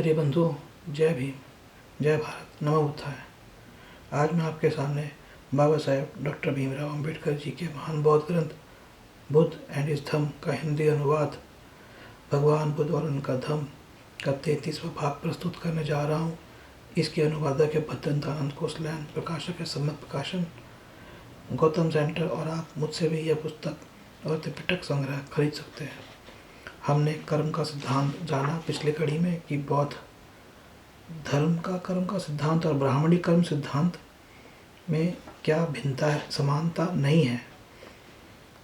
प्रिय बंधुओं, जय भीम, जय भारत, नमो बुद्धाय। आज मैं आपके सामने बाबा साहेब डॉक्टर भीमराव अंबेडकर जी के महान बौद्ध ग्रंथ बुद्ध एंड हिज धम्म का हिंदी अनुवाद भगवान बुद्ध और उनका धम्म का 33वां भाग प्रस्तुत करने जा रहा हूँ। इसके अनुवादक है भद्रंतानंद कोसलैन, प्रकाशक है सम्मत प्रकाशन, गौतम सेंटर। और आप मुझसे भी यह पुस्तक और त्रिपिटक संग्रह खरीद सकते हैं। हमने कर्म का सिद्धांत जाना पिछले कड़ी में कि बौद्ध धर्म का कर्म का सिद्धांत और ब्राह्मणी कर्म सिद्धांत में क्या भिन्नता है, समानता नहीं है।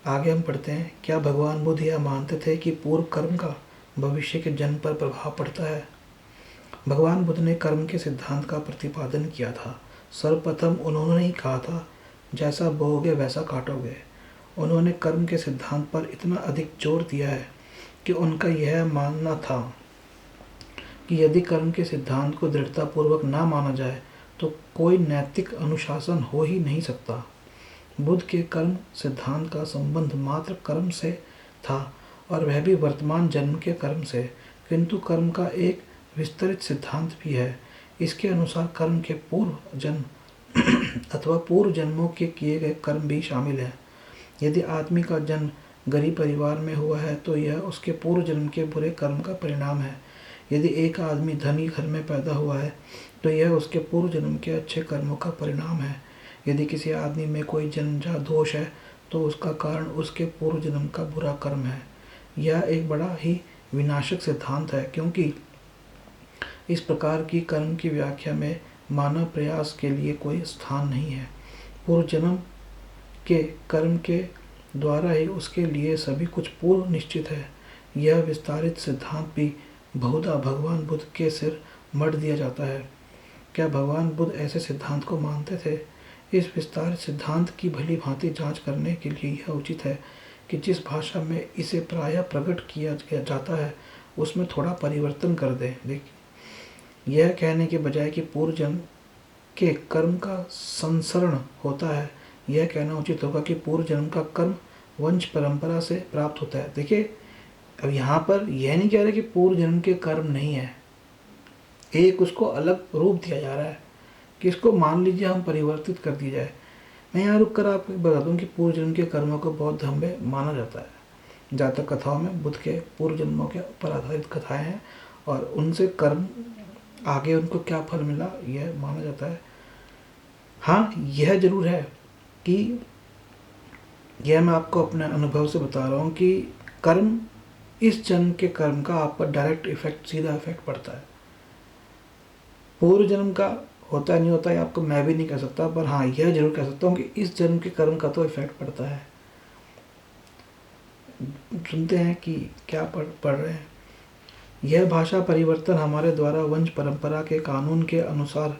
आगे हम पढ़ते हैं। क्या भगवान बुद्ध यह मानते थे कि पूर्व कर्म का भविष्य के जन्म पर प्रभाव पड़ता है? भगवान बुद्ध ने कर्म के सिद्धांत का प्रतिपादन किया था। सर्वप्रथम उन्होंने ही कहा था, जैसा बोओगे वैसा काटोगे। उन्होंने कर्म के सिद्धांत पर इतना अधिक जोर दिया है कि उनका यह मानना था कि यदि कर्म के सिद्धांत को दृढ़तापूर्वक ना माना जाए तो कोई नैतिक अनुशासन हो ही नहीं सकता। बुद्ध के कर्म सिद्धांत का संबंध मात्र कर्म से था, और वह भी वर्तमान जन्म के कर्म से। किंतु कर्म का एक विस्तृत सिद्धांत भी है। इसके अनुसार कर्म के पूर्व जन्म अथवा पूर्व जन्मों के किए गए कर्म भी शामिल है। यदि आदमी का जन्म गरीब परिवार में हुआ है तो यह उसके पूर्व जन्म के बुरे कर्म का परिणाम है। यदि एक आदमी धनी घर में पैदा हुआ है तो यह उसके पूर्व जन्म के अच्छे कर्मों का परिणाम है। यदि किसी आदमी में कोई जन्मजात दोष है तो उसका कारण उसके पूर्व जन्म का बुरा कर्म है। यह एक बड़ा ही विनाशक सिद्धांत है, क्योंकि इस प्रकार की कर्म की व्याख्या में मानव प्रयास के लिए कोई स्थान नहीं है। पूर्व जन्म के कर्म के द्वारा ही उसके लिए सभी कुछ पूर्व निश्चित है। यह विस्तारित सिद्धांत भी बहुधा भगवान बुद्ध के सिर मढ़ दिया जाता है। क्या भगवान बुद्ध ऐसे सिद्धांत को मानते थे? इस विस्तारित सिद्धांत की भली भांति जांच करने के लिए यह उचित है कि जिस भाषा में इसे प्रायः प्रकट किया जाता है उसमें थोड़ा परिवर्तन कर दें। देखिए, यह कहने के बजाय कि पूर्व जन्म के कर्म का संसरण होता है, यह कहना उचित होगा कि पूर्व जन्म का कर्म वंश परंपरा से प्राप्त होता है। देखिए, अब यहाँ पर यह नहीं कह रहे कि पूर्व जन्म के कर्म नहीं है, एक उसको अलग रूप दिया जा रहा है कि इसको मान लीजिए हम परिवर्तित कर दिया जाए। मैं यहाँ रुक कर आपको बता दूँ कि पूर्व जन्म के कर्मों को बौद्ध धर्म में माना जाता है। जातक कथाओं में बुद्ध के पूर्व जन्मों के ऊपर आधारित कथाएं हैं और उनसे कर्म आगे उनको क्या फल मिला यह माना जाता है। हाँ, यह जरूर है कि यह मैं आपको अपने अनुभव से बता रहा हूँ कि कर्म, इस जन्म के कर्म का आप पर डायरेक्ट इफेक्ट, सीधा इफेक्ट पड़ता है। पूर्व जन्म का होता है नहीं होता है आपको मैं भी नहीं कह सकता, पर हाँ यह जरूर कह सकता हूँ कि इस जन्म के कर्म का तो इफेक्ट पड़ता है। सुनते हैं कि क्या पढ़ रहे हैं। यह भाषा परिवर्तन हमारे द्वारा वंश परंपरा के कानून के अनुसार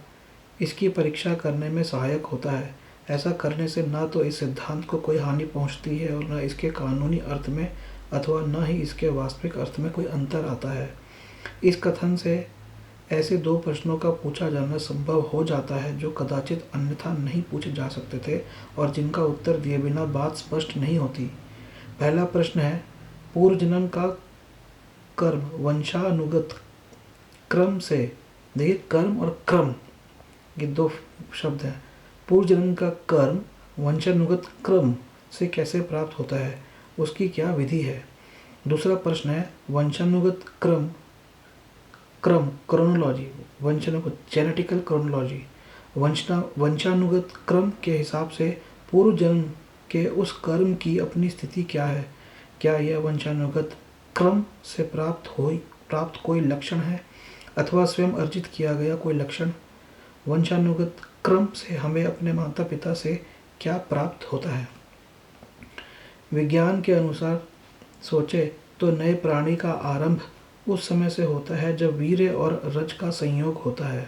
इसकी परीक्षा करने में सहायक होता है। ऐसा करने से न तो इस सिद्धांत को कोई हानि पहुंचती है और न इसके कानूनी अर्थ में अथवा न ही इसके वास्तविक अर्थ में कोई अंतर आता है। इस कथन से ऐसे दो प्रश्नों का पूछा जाना संभव हो जाता है जो कदाचित अन्यथा नहीं पूछे जा सकते थे और जिनका उत्तर दिए बिना बात स्पष्ट नहीं होती। पहला प्रश्न है, पूर्व जन्म का कर्म वंशानुगत क्रम से, देखिए कर्म और क्रम ये दो शब्द हैं। पूर्व जन्म का कर्म वंशानुगत क्रम से कैसे प्राप्त होता है, उसकी क्या विधि है? दूसरा प्रश्न है, वंशानुगत क्रम क्रोनोलॉजी, वंशानुगत जेनेटिकल क्रोनोलॉजी, वंशानुगत क्रम के हिसाब से पूर्व जन्म के उस कर्म की अपनी स्थिति क्या है? क्या यह वंशानुगत क्रम से प्राप्त कोई लक्षण है अथवा स्वयं अर्जित किया गया कोई लक्षण? वंशानुगत क्रम से हमें अपने माता पिता से क्या प्राप्त होता है? विज्ञान के अनुसार सोचे तो नए प्राणी का आरंभ उस समय से होता है जब वीर्य और रज का संयोग होता है।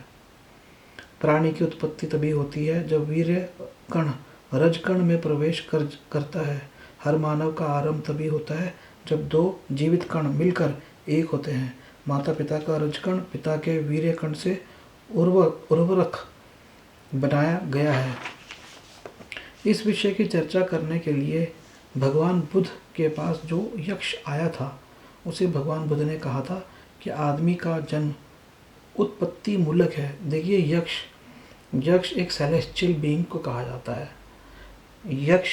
प्राणी की उत्पत्ति तभी होती है जब वीर्य कण रज कण में प्रवेश करता है। हर मानव का आरंभ तभी होता है जब दो जीवित कण मिलकर एक होते हैं। माता पिता का रजकण पिता के वीर्य कण से उर्वरक बनाया गया है। इस विषय की चर्चा करने के लिए भगवान बुद्ध के पास जो यक्ष आया था उसे भगवान बुद्ध ने कहा था कि आदमी का जन्म उत्पत्ति मूलक है। देखिए यक्ष एक सेलेस्टियल बीइंग को कहा जाता है। यक्ष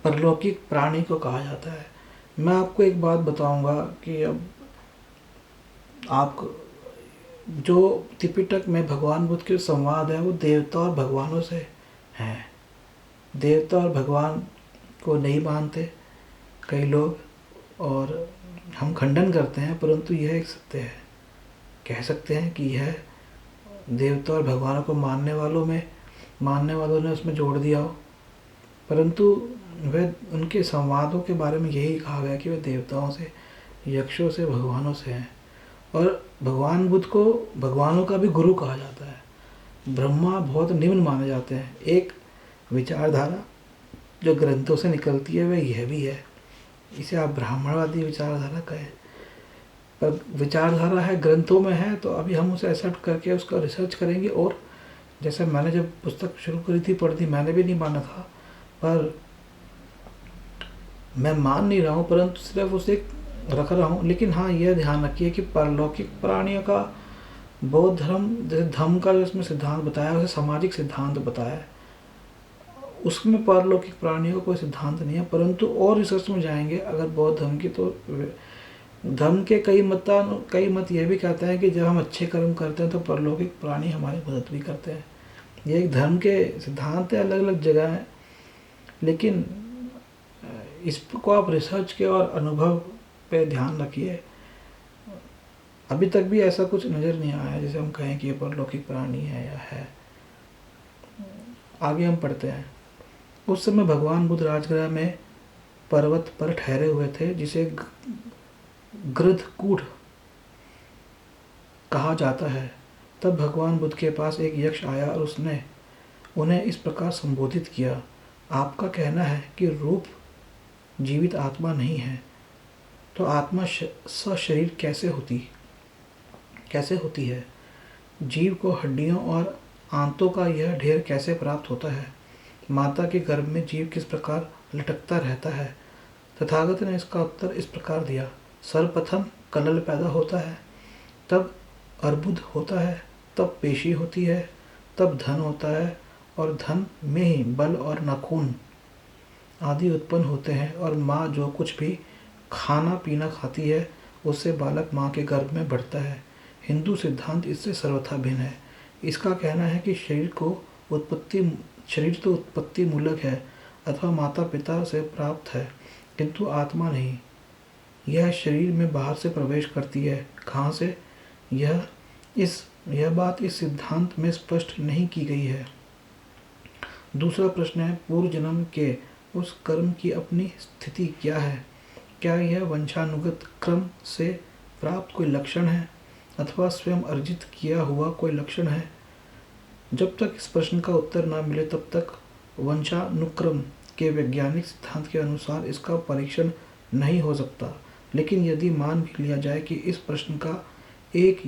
परलौकिक प्राणी को कहा जाता है। मैं आपको एक बात बताऊंगा कि अब आप जो त्रिपिटक में भगवान बुद्ध के संवाद है वो देवता और भगवानों से हैं। देवता और भगवान को नहीं मानते कई लोग, और हम खंडन करते हैं, परंतु यह एक सत्य है। कह सकते हैं कि यह देवता और भगवानों को मानने वालों ने उसमें जोड़ दिया हो, परंतु वह उनके संवादों के बारे में यही कहा गया कि वे देवताओं से, यक्षों से, भगवानों से हैं। और भगवान बुद्ध को भगवानों का भी गुरु कहा जाता है। ब्रह्मा बहुत निम्न माने जाते हैं। एक विचारधारा जो ग्रंथों से निकलती है वह यह भी है। इसे आप ब्राह्मणवादी विचारधारा कहें, पर विचारधारा है, ग्रंथों में है, तो अभी हम उसे एक्सेप्ट करके उसका रिसर्च करेंगे। और जैसे मैंने जब पुस्तक शुरू करी थी, पढ़ दी, मैंने भी नहीं माना था, पर मैं मान नहीं रहा हूँ, परंतु सिर्फ उसे रख रहा हूँ। लेकिन हाँ, यह ध्यान रखिए कि परलौकिक प्राणियों का बौद्ध धर्म, जैसे धम्म का जो इसमें सिद्धांत बताया, उसे सामाजिक सिद्धांत बताया है, उसमें परलौकिक प्राणियों का कोई सिद्धांत नहीं है। परंतु और रिसर्च में जाएंगे अगर बौद्ध धर्म की, तो धर्म के कई मत यह भी कहते हैं कि जब हम अच्छे कर्म करते हैं तो परलौकिक प्राणी हमारी मदद भी करते हैं। ये एक धर्म के सिद्धांत है, अलग अलग जगह है, लेकिन इसको आप रिसर्च के और अनुभव पे ध्यान रखिए। अभी तक भी ऐसा कुछ नज़र नहीं आया जैसे हम कहें कि ये परलौकिक प्राणी है या है। आगे हम पढ़ते हैं। उस समय भगवान बुद्ध राजगृह में पर्वत पर ठहरे हुए थे, जिसे गृधकूट कहा जाता है। तब भगवान बुद्ध के पास एक यक्ष आया और उसने उन्हें इस प्रकार संबोधित किया, आपका कहना है कि रूप जीवित आत्मा नहीं है, तो आत्मा सशरीर कैसे होती है? जीव को हड्डियों और आंतों का यह ढेर कैसे प्राप्त होता है? माता के गर्भ में जीव किस प्रकार लटकता रहता है? तथागत ने इसका उत्तर इस प्रकार दिया, सर्वप्रथम कलल पैदा होता है, तब अर्बुद होता है, तब पेशी होती है, तब धन होता है, और धन में ही बल और नाखून आदि उत्पन्न होते हैं, और माँ जो कुछ भी खाना पीना खाती है उससे बालक माँ के गर्भ में बढ़ता है। हिंदू सिद्धांत इससे सर्वथा भिन्न है। इसका कहना है कि शरीर तो उत्पत्ति मूलक है अथवा माता पिता से प्राप्त है, किंतु आत्मा नहीं। यह शरीर में बाहर से प्रवेश करती है। कहाँ से? यह बात इस सिद्धांत में स्पष्ट नहीं की गई है। दूसरा प्रश्न है, पूर्व जन्म के उस कर्म की अपनी स्थिति क्या है? क्या यह वंशानुगत क्रम से प्राप्त कोई लक्षण है अथवा स्वयं अर्जित किया हुआ कोई लक्षण है? जब तक इस प्रश्न का उत्तर न मिले तब तक वंशानुक्रम के वैज्ञानिक सिद्धांत के अनुसार इसका परीक्षण नहीं हो सकता। लेकिन यदि मान भी लिया जाए कि इस प्रश्न का एक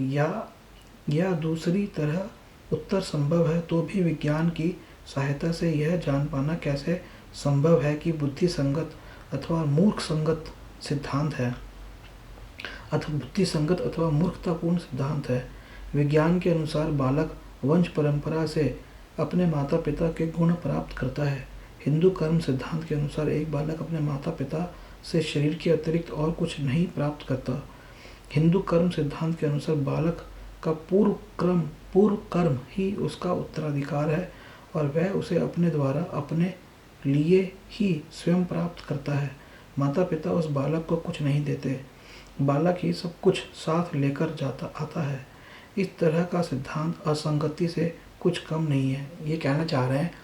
या दूसरी तरह उत्तर संभव है, तो भी विज्ञान की सहायता से यह जान पाना कैसे संभव है कि बुद्धि संगत अथवा मूर्ख संगत सिद्धांत है, अथवा बुद्धि संगत अथवा मूर्खतापूर्ण सिद्धांत है। विज्ञान के अनुसार बालक वंश परंपरा से अपने माता पिता के गुण प्राप्त करता है। हिंदू कर्म सिद्धांत के अनुसार एक बालक अपने माता पिता से शरीर के अतिरिक्त और कुछ नहीं प्राप्त करता। हिंदू कर्म सिद्धांत के अनुसार बालक का पूर्व कर्म ही उसका उत्तराधिकार है, और वह उसे अपने द्वारा अपने लिए ही स्वयं प्राप्त करता है। माता पिता उस बालक को कुछ नहीं देते, बालक ही सब कुछ साथ लेकर आता है। इस तरह का सिद्धांत असंगति से कुछ कम नहीं है। ये कहना चाह रहे हैं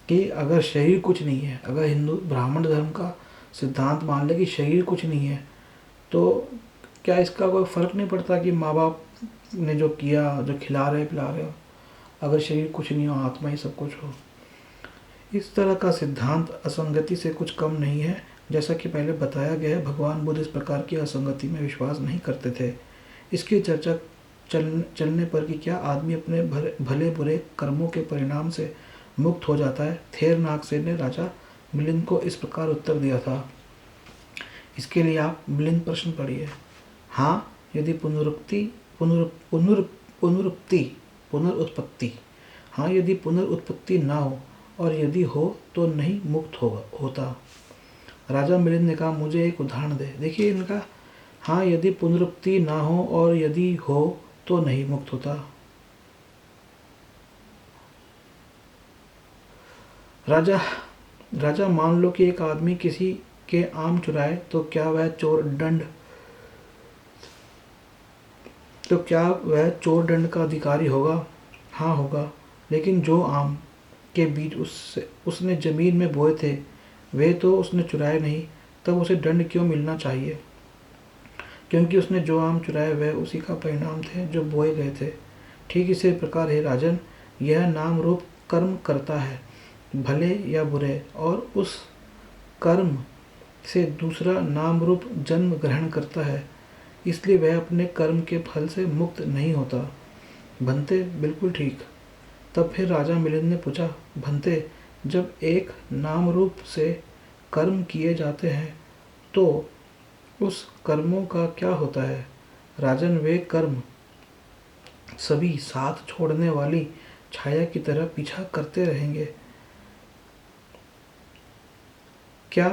कि अगर शरीर कुछ नहीं है, अगर हिंदू ब्राह्मण धर्म का सिद्धांत मान ले कि शरीर कुछ नहीं है, तो क्या इसका कोई फर्क नहीं पड़ता कि माँ बाप ने जो किया, जो खिला रहे पिला रहे हो, अगर शरीर कुछ नहीं हो, आत्मा ही सब कुछ हो? इस तरह का सिद्धांत असंगति से कुछ कम नहीं है। जैसा कि पहले बताया गया है, भगवान बुद्ध इस प्रकार की असंगति में विश्वास नहीं करते थे। इसकी चर्चा चलने पर कि क्या आदमी अपने भले बुरे कर्मों के परिणाम से मुक्त हो जाता है, थेर नागसेन ने राजा मिलिंद को इस प्रकार उत्तर दिया था। इसके लिए आप मिलिंद प्रश्न पढ़िए। हाँ, यदि पुनरुक्ति पुनरुत्पत्ति। हाँ यदि पुनरुत्पत्ति ना हो, और यदि हो तो नहीं मुक्त होता। राजा मिलिंद ने कहा, मुझे एक उदाहरण दे। देखिए इनका, हाँ यदि पुनरुत्पत्ति ना हो और यदि हो तो नहीं मुक्त होता। राजा मान लो कि एक आदमी किसी के आम चुराए तो क्या वह चोर दंड का अधिकारी होगा? हाँ होगा। लेकिन जो आम के बीज उसने जमीन में बोए थे वे तो उसने चुराए नहीं, तब उसे दंड क्यों मिलना चाहिए? क्योंकि उसने जो आम चुराए वह उसी का परिणाम थे जो बोए गए थे। ठीक इसी प्रकार है राजन, यह नाम रूप कर्म करता है, भले या बुरे, और उस कर्म से दूसरा नाम रूप जन्म ग्रहण करता है, इसलिए वह अपने कर्म के फल से मुक्त नहीं होता। भंते, बिल्कुल ठीक। तब फिर राजा मिलिंद ने पूछा, भंते, जब एक नाम रूप से कर्म किए जाते हैं तो उस कर्मों का क्या होता है? राजन, वे कर्म सभी साथ छोड़ने वाली छाया की तरह पीछा करते रहेंगे। क्या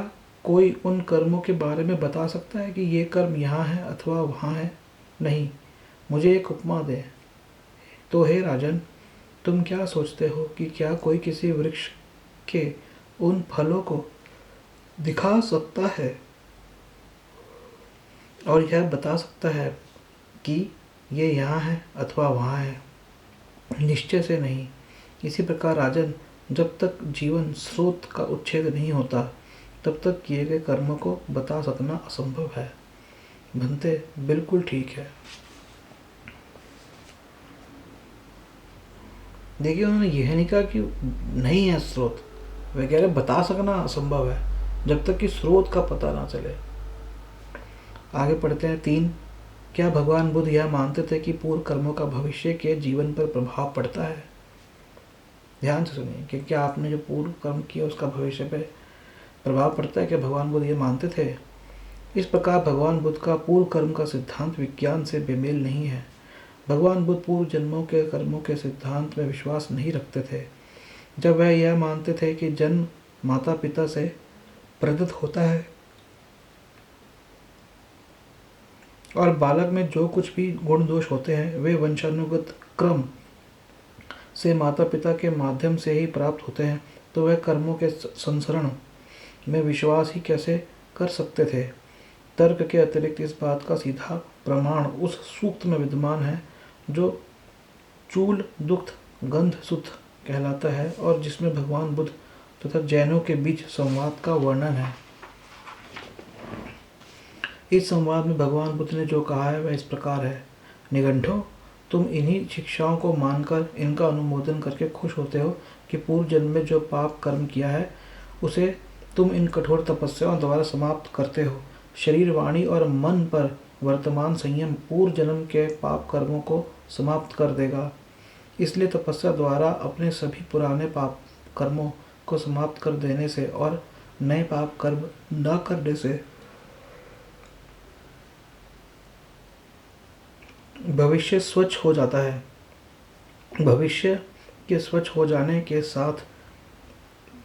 कोई उन कर्मों के बारे में बता सकता है कि ये कर्म यहाँ है अथवा वहाँ है? नहीं। मुझे एक उपमा दे। तो हे राजन, तुम क्या सोचते हो कि क्या कोई किसी वृक्ष के उन फलों को दिखा सकता है और यह बता सकता है कि ये यहाँ है अथवा वहाँ है? निश्चय से नहीं। इसी प्रकार राजन, जब तक जीवन स्रोत का उच्छेद नहीं होता तब तक किए गए कर्मों को बता सकना असंभव है। भंते, बिल्कुल ठीक है। देखिए उन्होंने यह नहीं कहा कि नहीं है स्रोत, वे कह रहे बता सकना असंभव है जब तक कि स्रोत का पता ना चले। आगे पढ़ते हैं 3। क्या भगवान बुद्ध यह मानते थे कि पूर्व कर्मों का भविष्य के जीवन पर प्रभाव पड़ता है? ध्यान से सुनिए कि क्या आपने जो पूर्व कर्म किया उसका भविष्य पे प्रभाव पड़ता है? क्या भगवान बुद्ध ये मानते थे? इस प्रकार भगवान बुद्ध का पूर्व कर्म का सिद्धांत विज्ञान से बेमेल नहीं है। भगवान बुद्ध पूर्व जन्मों के कर्मों के सिद्धांत में विश्वास नहीं रखते थे। जब वह यह मानते थे कि जन्म माता पिता से प्रदत्त होता है और बालक में जो कुछ भी गुण दोष होते हैं वे वंशानुगत क्रम से माता पिता के माध्यम से ही प्राप्त होते हैं, तो वह कर्मों के संसरण में विश्वास ही कैसे कर सकते थे? तर्क के अतिरिक्त इस बात का सीधा प्रमाण उस सूक्त में विद्यमान है जो चूल दुग्ध गंध सुत कहलाता है और जिसमें भगवान बुद्ध तथा जैनों के बीच संवाद का वर्णन है। इस संवाद में भगवान बुद्ध ने जो कहा है वह इस प्रकार है, निगंठो, तुम इन्हीं शिक्षाओं को मानकर इनका अनुमोदन करके खुश होते हो कि पूर्व जन्म में जो पाप कर्म किया है उसे तुम इन कठोर तपस्याओं द्वारा समाप्त करते हो। शरीर, वाणी और मन पर वर्तमान संयम पूर्व जन्म के पाप कर्मों को समाप्त कर देगा। इसलिए तपस्या द्वारा अपने सभी पुराने पाप कर्मों को समाप्त कर देने से और नए पाप कर्म न करने से भविष्य स्वच्छ हो जाता है। भविष्य के स्वच्छ हो जाने के साथ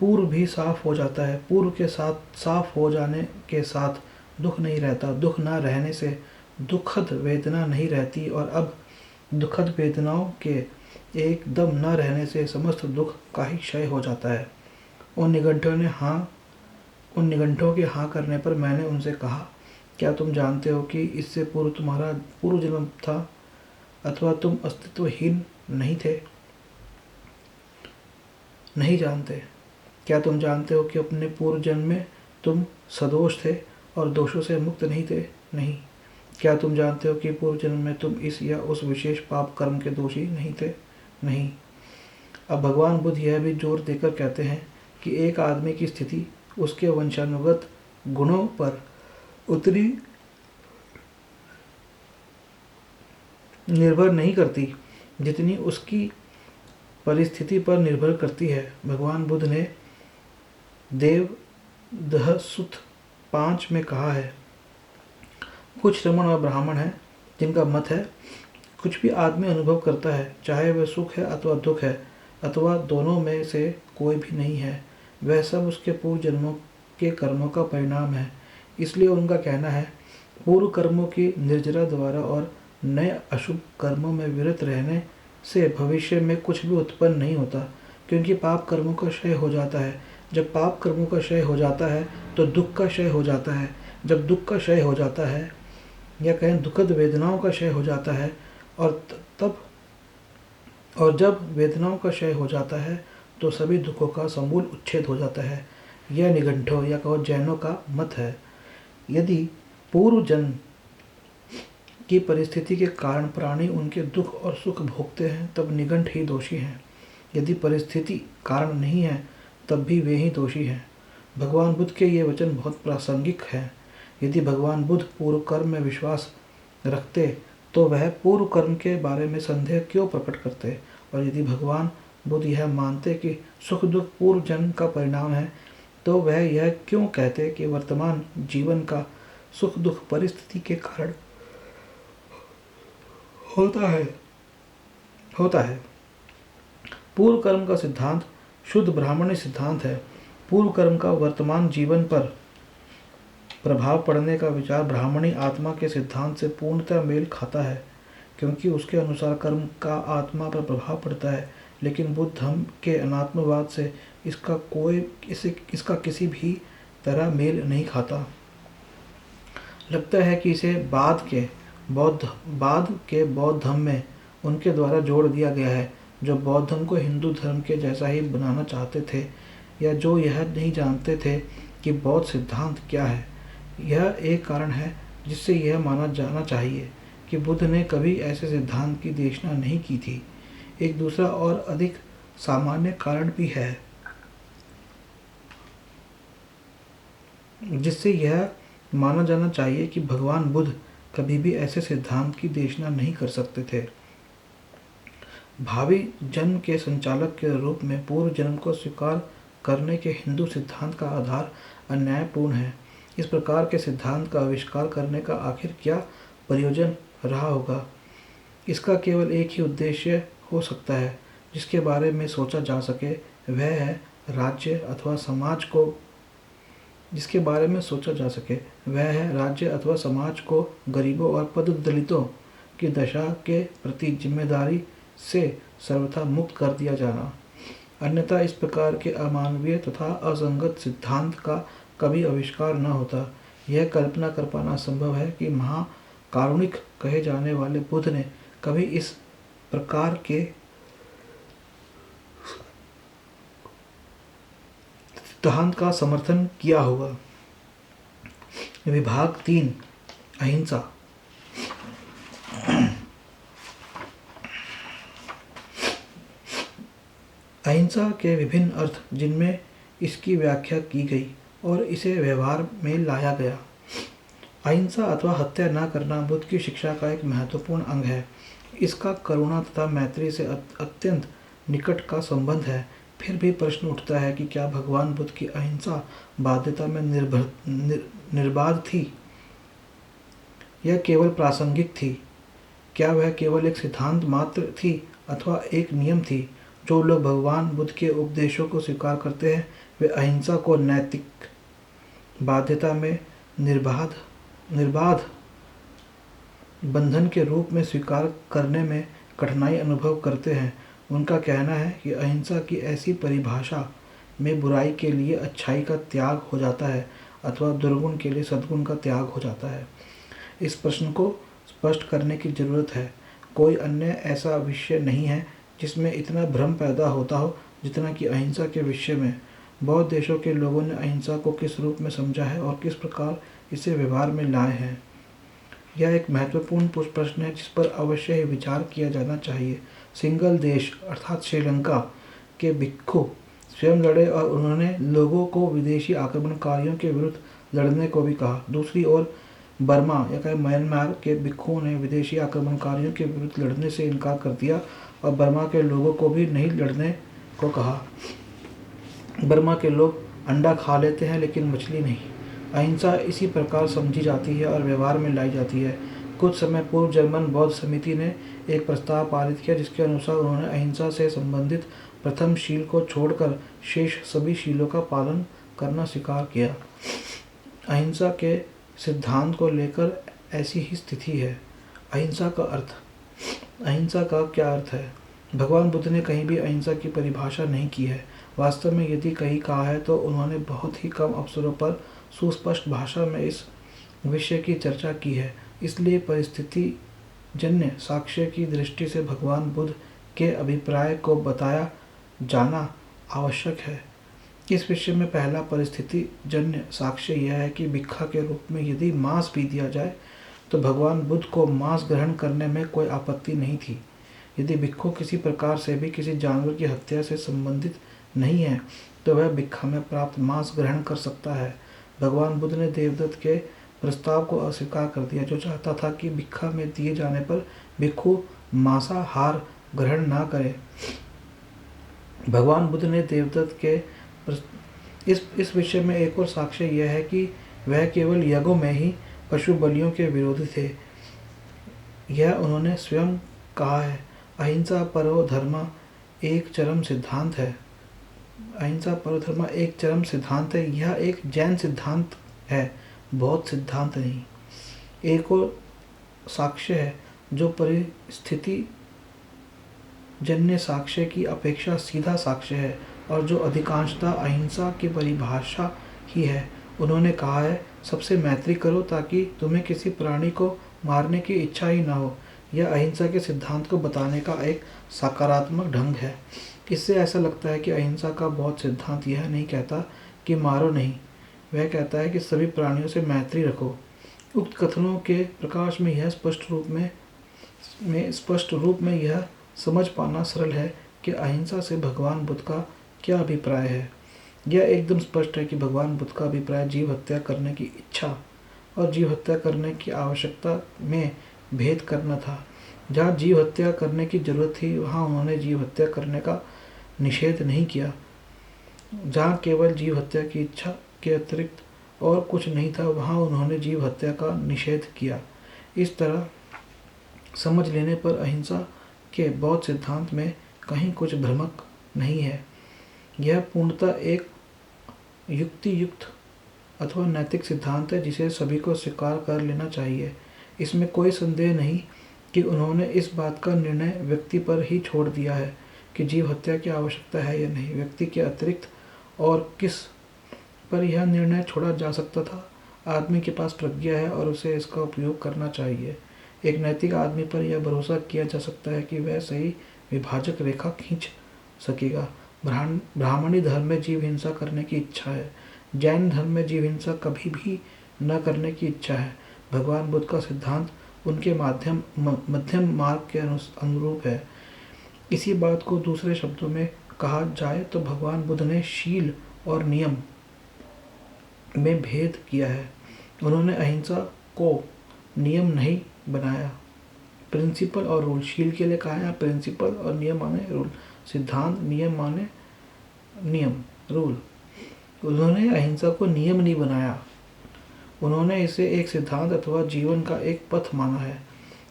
पूर्व भी साफ हो जाता है। पूर्व के साथ साफ हो जाने के साथ दुख नहीं रहता। दुख न रहने से दुखद वेदना नहीं रहती और अब दुखद वेदनाओं के एकदम न रहने से समस्त दुख का ही क्षय हो जाता है। उन निगंठों के हाँ करने पर मैंने उनसे कहा, क्या तुम जानते हो कि इससे पूर्व तुम्हारा पूर्व जन्म था अथवा तुम अस्तित्वहीन नहीं थे? नहीं जानते। क्या तुम जानते हो कि अपने पूर्व जन्म में तुम सदोष थे और दोषों से मुक्त नहीं थे? नहीं। क्या तुम जानते हो कि पूर्व जन्म में तुम इस या उस विशेष पाप कर्म के दोषी नहीं थे? नहीं। अब भगवान बुद्ध यह भी जोर देकर कहते हैं कि एक आदमी की स्थिति उसके वंशानुगत गुणों पर उतनी निर्भर नहीं करती जितनी उसकी परिस्थिति पर निर्भर करती है। भगवान बुद्ध ने देवदहसुत्त 5 में कहा है, कुछ श्रमण और ब्राह्मण हैं जिनका मत है कुछ भी आदमी अनुभव करता है, चाहे वह सुख है अथवा दुख है अथवा दोनों में से कोई भी नहीं है, वह सब उसके पूर्व जन्मों के कर्मों का परिणाम है। इसलिए उनका कहना है, पूर्व कर्मों की निर्जरा द्वारा और नए अशुभ कर्मों में विरत रहने से भविष्य में कुछ भी उत्पन्न नहीं होता, क्योंकि पाप कर्मों का क्षय हो जाता है। जब पाप कर्मों का क्षय हो जाता है तो दुख का क्षय हो जाता है। जब दुख का क्षय हो जाता है, या कहें दुखद वेदनाओं का क्षय हो जाता है, और जब वेदनाओं का क्षय हो जाता है तो सभी दुखों का समूल उच्छेद हो जाता है। यह निघंटों या कहो जैनों का मत है। यदि पूर्व जन्म की परिस्थिति के कारण प्राणी उनके दुख और सुख भोगते हैं, तब निघंट ही दोषी हैं। यदि परिस्थिति कारण नहीं है, तब भी वे ही दोषी हैं। भगवान बुद्ध के ये वचन बहुत प्रासंगिक हैं। यदि भगवान बुद्ध पूर्व कर्म में विश्वास रखते तो वह पूर्व कर्म के बारे में संदेह क्यों प्रकट करते, और यदि भगवान बुद्ध यह मानते कि सुख दुख पूर्व जन्म का परिणाम है, तो वह यह क्यों कहते कि वर्तमान जीवन का सुख दुख परिस्थिति के कारण होता है। पूर्व कर्म का सिद्धांत शुद्ध ब्राह्मणी सिद्धांत है। पूर्व कर्म का वर्तमान जीवन पर प्रभाव पड़ने का विचार ब्राह्मणी आत्मा के सिद्धांत से पूर्णतः मेल खाता है, क्योंकि उसके अनुसार कर्म का आत्मा पर प्रभाव पड़ता है। लेकिन बुद्ध धर्म के अनात्मवाद से इसका किसी भी तरह मेल नहीं खाता। लगता है कि इसे बाद के बौद्ध धर्म में उनके द्वारा जोड़ दिया गया है, जो बौद्ध धर्म को हिंदू धर्म के जैसा ही बनाना चाहते थे, या जो यह नहीं जानते थे कि बौद्ध सिद्धांत क्या है। यह एक कारण है जिससे यह माना जाना चाहिए कि बुद्ध ने कभी ऐसे सिद्धांत की देशना नहीं की थी। एक दूसरा और अधिक सामान्य कारण भी है जिससे यह माना जाना चाहिए कि भगवान बुद्ध कभी भी ऐसे सिद्धांत की देशना नहीं कर सकते थे। भावी जन्म के संचालक के रूप में पूर्व जन्म को स्वीकार करने के हिंदू सिद्धांत का आधार अन्यायपूर्ण है। इस प्रकार के सिद्धांत का आविष्कार करने का आखिर क्या प्रयोजन रहा होगा? इसका केवल एक ही उद्देश्य हो सकता है जिसके बारे में सोचा जा सके, वह है राज्य अथवा समाज को गरीबों और पददलितों की दशा के प्रति जिम्मेदारी से सर्वथा मुक्त कर दिया जाना। अन्यथा इस प्रकार के अमानवीय तथा असंगत सिद्धांत का कभी आविष्कार न होता। यह कल्पना कर पाना संभव है कि महाकारुणिक कहे जाने वाले बुद्ध ने कभी इस प्रकार के सिद्धांत का समर्थन किया होगा। विभाग 3 अहिंसा। अहिंसा के विभिन्न अर्थ जिनमें इसकी व्याख्या की गई और इसे व्यवहार में लाया गया। अहिंसा अथवा हत्या न करना बुद्ध की शिक्षा का एक महत्वपूर्ण अंग है। इसका करुणा तथा मैत्री से अत्यंत निकट का संबंध है। फिर भी प्रश्न उठता है कि क्या भगवान बुद्ध की अहिंसा बाध्यता में निर्बाध थी या केवल प्रासंगिक थी? क्या वह केवल एक सिद्धांत मात्र थी अथवा एक नियम थी? जो लोग भगवान बुद्ध के उपदेशों को स्वीकार करते हैं, वे अहिंसा को नैतिक बाध्यता में निर्बाध बंधन के रूप में स्वीकार करने में कठिनाई अनुभव करते हैं। उनका कहना है कि अहिंसा की ऐसी परिभाषा में बुराई के लिए अच्छाई का त्याग हो जाता है अथवा दुर्गुण के लिए सद्गुण का त्याग हो जाता है। इस प्रश्न को स्पष्ट करने की जरूरत है। कोई अन्य ऐसा विषय नहीं है जिसमें इतना भ्रम पैदा होता हो जितना कि अहिंसा के विषय में। बौद्ध देशों के लोगों ने अहिंसा को किस रूप में समझा है और किस प्रकार इसे व्यवहार में लाए हैं, यह एक महत्वपूर्ण प्रश्न है जिस पर अवश्य ही विचार किया जाना चाहिए। सिंगल देश अर्थात श्रीलंका के भिक्षु स्वयं लड़े और उन्होंने लोगों को विदेशी आक्रमणकारियों के विरुद्ध लड़ने को भी कहा। दूसरी ओर बर्मा या कहें म्यांमार के भिक्षुओं ने विदेशी आक्रमणकारियों के विरुद्ध लड़ने से इनकार कर दिया और बर्मा के लोगों को भी नहीं लड़ने को कहा। बर्मा के लोग अंडा खा लेते हैं लेकिन मछली नहीं। अहिंसा इसी प्रकार समझी जाती है और व्यवहार में लाई जाती है। कुछ समय पूर्व जर्मन बौद्ध समिति ने एक प्रस्ताव पारित किया जिसके अनुसार उन्होंने अहिंसा से संबंधित प्रथम शील को छोड़कर शेष सभी शीलों का पालन करना स्वीकार किया। अहिंसा के सिद्धांत को लेकर ऐसी ही स्थिति है। अहिंसा का क्या अर्थ है? भगवान बुद्ध ने कहीं भी अहिंसा की परिभाषा नहीं की है। वास्तव में यदि कहीं कहा है तो उन्होंने बहुत ही कम अवसरों पर सुस्पष्ट भाषा में इस विषय की चर्चा की है। इसलिए परिस्थिति जन्य साक्ष्य की दृष्टि से भगवान बुद्ध के अभिप्राय को बताया जाना आवश्यक है। इस विषय में पहला परिस्थिति जन्य साक्ष्य यह है कि भिक्षा के रूप में यदि मांस भी दिया जाए तो भगवान बुद्ध को मांस ग्रहण करने में कोई आपत्ति नहीं थी। यदि भिक्षु किसी प्रकार से भी किसी जानवर की हत्या से संबंधित नहीं है तो वह भिक्षा में प्राप्त मांस ग्रहण कर सकता है। भगवान बुद्ध ने देवदत्त के प्रस्ताव को अस्वीकार कर दिया जो चाहता था कि भिक्षा में दिए जाने पर भिक्षु मांसाहार ग्रहण ना करे। भगवान बुद्ध ने देवदत्त के इस विषय में एक और साक्ष्य यह है कि वह केवल यज्ञों में ही पशु बलियों के विरोधी थे। यह उन्होंने स्वयं कहा है। अहिंसा परमो धर्म एक चरम सिद्धांत है। अहिंसा परमो धर्म एक चरम सिद्धांत है। यह एक जैन सिद्धांत है, बौद्ध सिद्धांत नहीं। एक और साक्ष्य है जो परिस्थिति जन्य साक्ष्य की अपेक्षा सीधा साक्ष्य है और जो अधिकांशतः अहिंसा की परिभाषा ही है। उन्होंने कहा है, सबसे मैत्री करो ताकि तुम्हें किसी प्राणी को मारने की इच्छा ही ना हो। यह अहिंसा के सिद्धांत को बताने का एक सकारात्मक ढंग है। इससे ऐसा लगता है कि अहिंसा का बौद्ध सिद्धांत यह नहीं कहता कि मारो नहीं, वह कहता है कि सभी प्राणियों से मैत्री रखो। उक्त कथनों के प्रकाश में यह स्पष्ट रूप में यह समझ पाना सरल है कि अहिंसा से भगवान बुद्ध का क्या अभिप्राय है। यह एकदम स्पष्ट है कि भगवान बुद्ध का अभिप्राय जीव हत्या करने की इच्छा और जीव हत्या करने की आवश्यकता में भेद करना था। जहाँ जीव हत्या करने की जरूरत थी वहाँ उन्होंने जीव हत्या करने का निषेध नहीं किया। जहाँ केवल जीव हत्या की इच्छा के अतिरिक्त और कुछ नहीं था वहाँ उन्होंने जीव हत्या का निषेध किया। इस तरह समझ लेने पर अहिंसा के बौद्ध सिद्धांत में कहीं कुछ भ्रमक नहीं है। यह पूर्णतः एक युक्तियुक्त अथवा नैतिक सिद्धांत है जिसे सभी को स्वीकार कर लेना चाहिए। इसमें कोई संदेह नहीं कि उन्होंने इस बात का निर्णय व्यक्ति पर ही छोड़ दिया है कि जीव हत्या की आवश्यकता है या नहीं। व्यक्ति के अतिरिक्त और किस पर यह निर्णय छोड़ा जा सकता था? आदमी के पास प्रज्ञा है और उसे इसका उपयोग करना चाहिए। एक नैतिक आदमी पर यह भरोसा किया जा सकता है कि वह सही विभाजक रेखा खींच सकेगा। ब्राह्मणी धर्म में जीव हिंसा करने की इच्छा है। जैन धर्म में जीव हिंसा कभी भी न करने की इच्छा है। भगवान बुद्ध का सिद्धांत उनके मध्यम मार्ग के अनुरूप है। इसी बात को दूसरे शब्दों में कहा जाए तो भगवान बुद्ध ने शील और नियम में भेद किया है। उन्होंने अहिंसा को नियम नहीं बनाया। प्रिंसिपल और रूल, शील के लिए कहा है प्रिंसिपल और नियम माने रूल, सिद्धांत, नियम माने नियम, रूल। उन्होंने अहिंसा को नियम नहीं बनाया, उन्होंने इसे एक सिद्धांत अथवा जीवन का एक पथ माना है।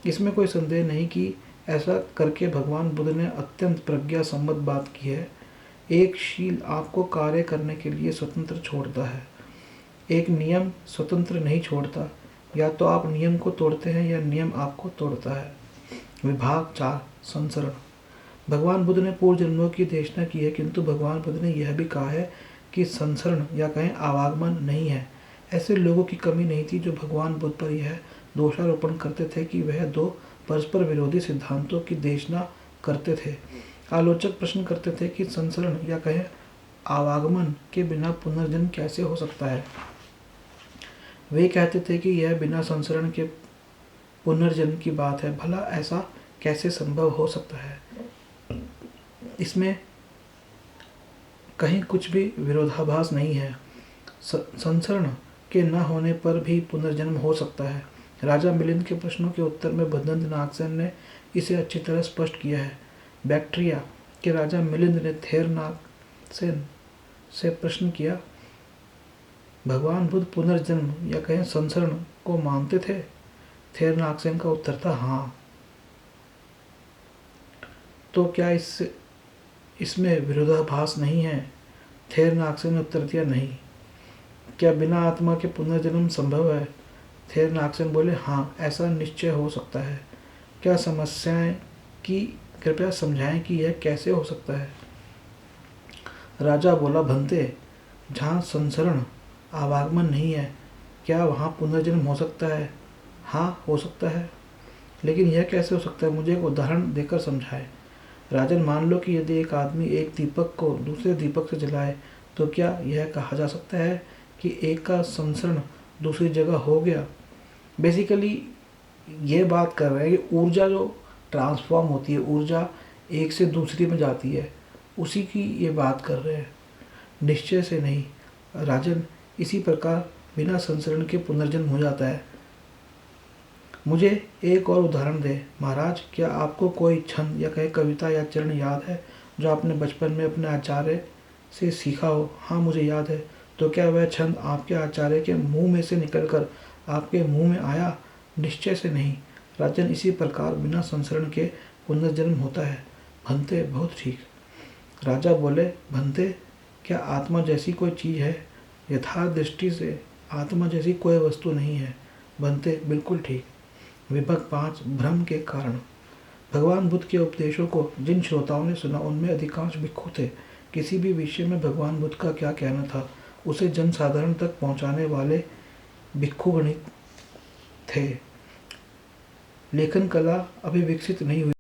इसमें कोई संदेह नहीं कि ऐसा करके भगवान बुद्ध ने अत्यंत प्रज्ञा सम्मत बात की है। एक शील आपको कार्य करने के लिए स्वतंत्र छोड़ता है, एक नियम स्वतंत्र नहीं छोड़ता। या तो आप नियम को तोड़ते हैं या नियम आपको तोड़ता है। विभाग 4, संसरण। भगवान बुद्ध ने पूर्व जन्मों की देशना की है, किंतु भगवान बुद्ध ने यह भी कहा है कि संसरण या कहें आवागमन नहीं है। ऐसे लोगों की कमी नहीं थी जो भगवान बुद्ध पर यह दोषारोपण करते थे कि वह दो परस्पर विरोधी सिद्धांतों की देशना करते थे। आलोचक प्रश्न करते थे कि संसरण या कहें आवागमन के बिना पुनर्जन्म कैसे हो सकता है। वे कहते थे कि यह बिना संसरण के पुनर्जन्म की बात है। भला ऐसा कैसे संभव हो सकता है? इसमें कहीं कुछ भी विरोधाभास नहीं है। संसरण के न होने पर भी पुनर्जन्म हो सकता है। राजा मिलिंद के प्रश्नों के उत्तर में भदंत नागसेन ने इसे अच्छी तरह स्पष्ट किया है। बैक्ट्रिया के राजा मिलिंद ने थेर नागसेन से प्रश्न किया, भगवान बुद्ध पुनर्जन्म या कहें संसरण को मानते थे? थेरनाक्सेन का उत्तर था हाँ। तो क्या इसमें विरोधाभास नहीं है? थेरनाक्सेन ने उत्तर दिया नहीं। क्या बिना आत्मा के पुनर्जन्म संभव है? थेरनाक्सेन बोले हाँ, ऐसा निश्चय हो सकता है। क्या समस्याएं की कृपया समझाएं कि यह कैसे हो सकता है? राजा बोला, भंते, जहाँ संसरण आवागमन नहीं है, क्या वहाँ पुनर्जन्म हो सकता है? हाँ, हो सकता है। लेकिन यह कैसे हो सकता है? मुझे एक उदाहरण देकर समझाए। राजन, मान लो कि यदि एक आदमी एक दीपक को दूसरे दीपक से जलाए तो क्या यह कहा जा सकता है कि एक का संसरण दूसरी जगह हो गया? बेसिकली ये बात कर रहे हैं कि ऊर्जा जो ट्रांसफॉर्म होती है, ऊर्जा एक से दूसरी में जाती है, उसी की ये बात कर रहे हैं, निश्चय से नहीं। राजन, इसी प्रकार बिना संसरण के पुनर्जन्म हो जाता है। मुझे एक और उदाहरण दे महाराज। क्या आपको कोई छंद या कहे कविता या चरण याद है जो आपने बचपन में अपने आचार्य से सीखा हो? हाँ, मुझे याद है। तो क्या वह छंद आपके आचार्य के मुंह में से निकलकर आपके मुंह में आया? निश्चय से नहीं। राजन, इसी प्रकार बिना संसरण के पुनर्जन्म होता है। भंते, बहुत ठीक। राजा बोले, भंते, क्या आत्मा जैसी कोई चीज़ है? यथार्थ दृष्टि से आत्मा जैसी कोई वस्तु नहीं है। भंते, बिल्कुल ठीक। विभाग 5, भ्रम के कारण। भगवान बुद्ध के उपदेशों को जिन श्रोताओं ने सुना उनमें अधिकांश भिक्षु थे। किसी भी विषय में भगवान बुद्ध का क्या कहना था, उसे जनसाधारण तक पहुंचाने वाले भिक्षु गणित थे। लेखन कला अभी विकसित नहीं हुई